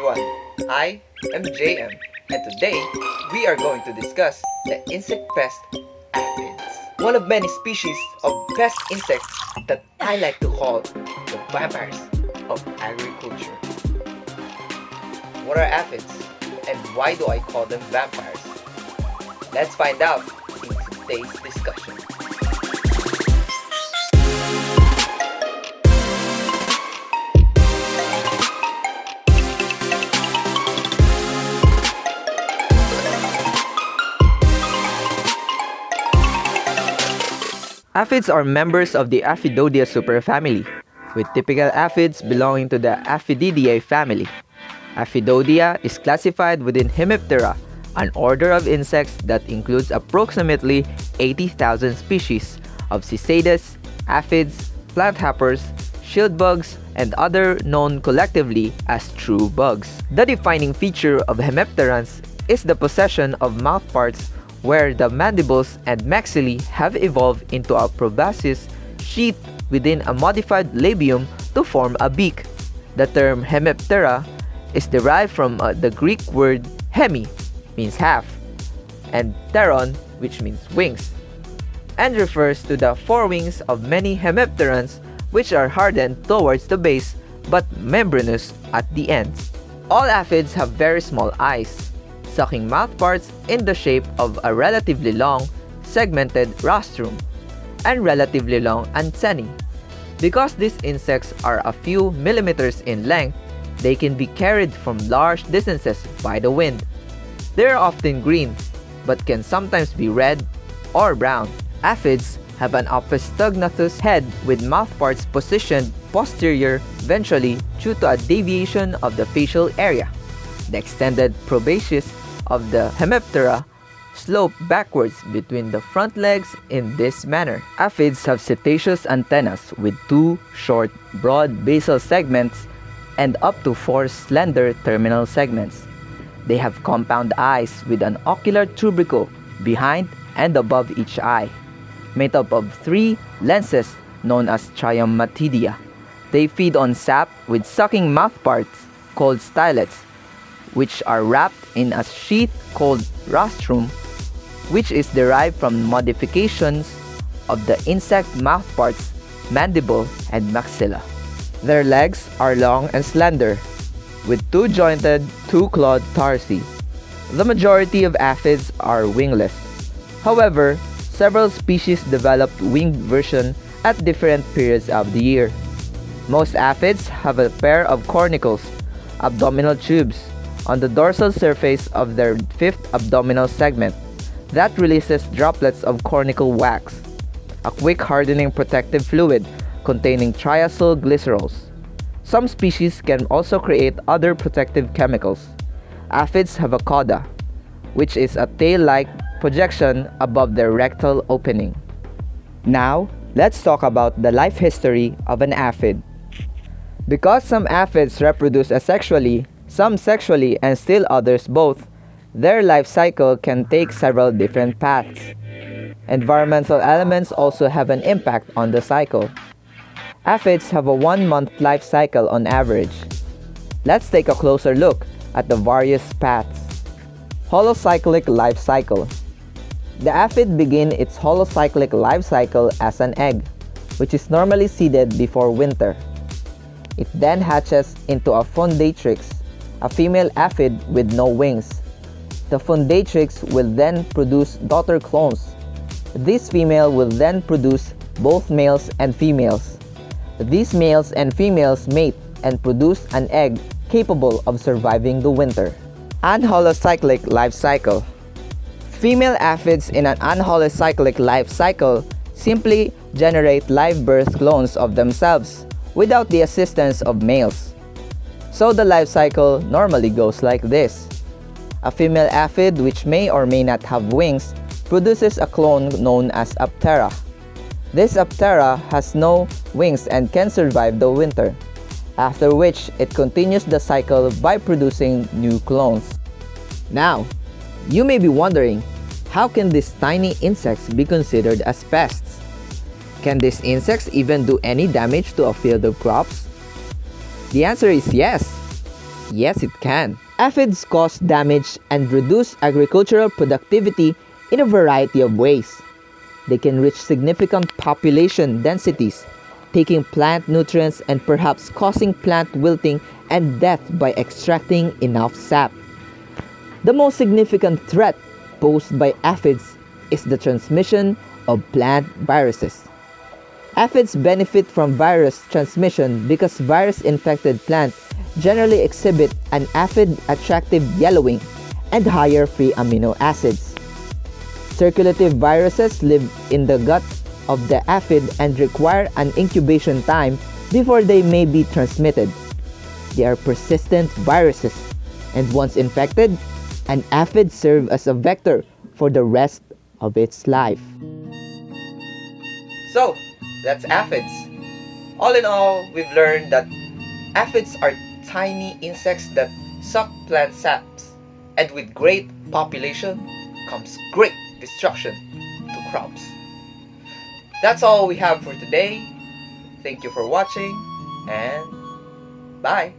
everyone, I am JM, and today we are going to discuss the insect pest aphids, one of many species of pest insects that I like to call the vampires of agriculture. What are aphids, and why do I call them vampires? Let's find out in today's discussion. Aphids are members of the Aphidodia superfamily, with typical aphids belonging to the Aphididae family. Aphidodia is classified within Hemiptera, an order of insects that includes approximately 80,000 species of Cicadas, aphids, plant hoppers, shield bugs, and other known collectively as true bugs. The defining feature of Hemipterans is the possession of mouthparts where the mandibles and maxillae have evolved into a proboscis sheath within a modified labium to form a beak. The term Hemiptera is derived from the Greek word hemi, means half, and pteron, which means wings, and refers to the forewings of many hemipterans, which are hardened towards the base but membranous at the ends. All aphids have very small eyes, sucking mouthparts in the shape of a relatively long, segmented rostrum and relatively long antennae. Because these insects are a few millimeters in length, they can be carried from large distances by the wind. They are often green, but can sometimes be red or brown. Aphids have an opistognathous head with mouthparts positioned posterior ventrally due to a deviation of the facial area. The extended proboscis of the Hemiptera slope backwards between the front legs in this manner. Aphids have setaceous antennas with two short, broad basal segments and up to four slender terminal segments. They have compound eyes with an ocular tubercle behind and above each eye, made up of three lenses known as triomatidia. They feed on sap with sucking mouthparts called stylets, which are wrapped in a sheath called rostrum, which is derived from modifications of the insect mouthparts, mandible, and maxilla. Their legs are long and slender, with two jointed, two-clawed tarsi. The majority of aphids are wingless. However, several species developed winged version at different periods of the year. Most aphids have a pair of cornicles, abdominal tubes, on the dorsal surface of their fifth abdominal segment that releases droplets of cornical wax, a quick hardening protective fluid containing triacyl glycerols. Some species can also create other protective chemicals. Aphids have a coda, which is a tail-like projection above their rectal opening. Now, let's talk about the life history of an aphid. Because some aphids reproduce asexually, some sexually, and still others both, their life cycle can take several different paths. Environmental elements also have an impact on the cycle. Aphids have a 1-month life cycle on average. Let's take a closer look at the various paths. Holocyclic life cycle. The aphid begins its holocyclic life cycle as an egg, which is normally seeded before winter. It then hatches into a fundatrix, a female aphid with no wings. The fundatrix will then produce daughter clones. This female will then produce both males and females. These males and females mate and produce an egg capable of surviving the winter. Anholocyclic life cycle. Female aphids in an anholocyclic life cycle simply generate live birth clones of themselves without the assistance of males. So the life cycle normally goes like this. A female aphid, which may or may not have wings, produces a clone known as Aptera. This Aptera has no wings and can survive the winter, after which it continues the cycle by producing new clones. Now, you may be wondering, how can these tiny insects be considered as pests? Can these insects even do any damage to a field of crops? The answer is yes. Yes, it can. Aphids cause damage and reduce agricultural productivity in a variety of ways. They can reach significant population densities, taking plant nutrients and perhaps causing plant wilting and death by extracting enough sap. The most significant threat posed by aphids is the transmission of plant viruses. Aphids benefit from virus transmission because virus-infected plants generally exhibit an aphid-attractive yellowing and higher free amino acids. Circulative viruses live in the gut of the aphid and require an incubation time before they may be transmitted. They are persistent viruses, and once infected, an aphid serves as a vector for the rest of its life. So, that's aphids. All in all, we've learned that aphids are tiny insects that suck plant saps, and with great population comes great destruction to crops. That's all we have for today. Thank you for watching, and bye!